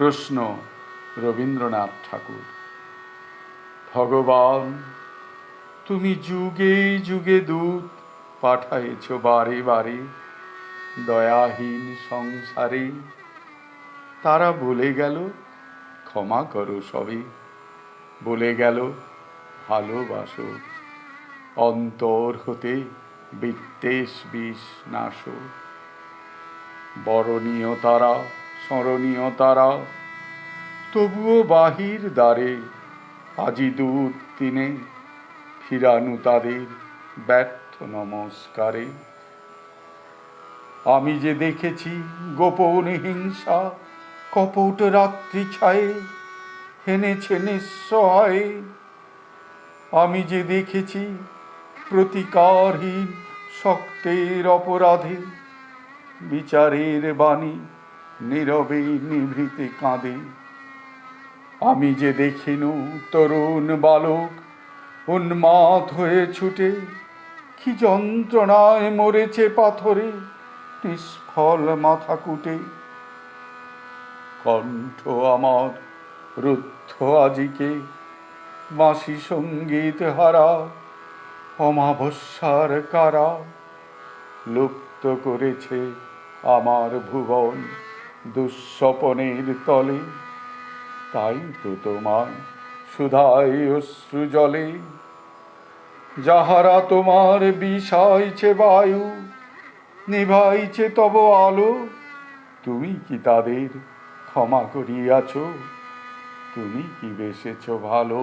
প্রশ্ন রবীন্দ্রনাথ ঠাকুর। ভগবান, তুমি যুগে যুগে দূত পাঠাইছ বারে বারে দয়াহীন সংসারে। তারা বলে গেল ক্ষমা করো সবে, বলে গেল ভালোবাসো, অন্তর হতে বিদ্বেষ বিষ নাশো। বরণীয় তারা, স্মরণীয় তারা, তবুও বাহির দ্বারে আজি দূত দিনে ফিরানু তাদের ব্যর্থ নমস্কারে। আমি যে দেখেছি গোপন হিংসা কপট রাত্রি ছায়ে হেনেছে নিঃসহায়ে। আমি যে দেখেছি প্রতিকারহীন শক্তের অপরাধে বিচারের বাণী নীরবে নিভৃতে কাঁদে। আমি যে দেখিনু তরুণ বালক উন্মাদ হয়ে ছুটে কি যন্ত্রণায় মরেছে পাথরে নিষ্ফল মাথা কুটে। কণ্ঠ আমার রুদ্ধ আজিকে বাঁশি সঙ্গীত হারা অমাবস্যার কারা। লুপ্ত করেছে আমার ভুবন দুঃস্বপনের তলে, তাই তো তোমায় সুধাই অশ্রু জলে। যাহারা তোমার বিষাইছে বায়ু নিভাইছে তব আলো, তুমি কি তাদের ক্ষমা করিয়াছ? তুমি কি বেসেছ ভালো?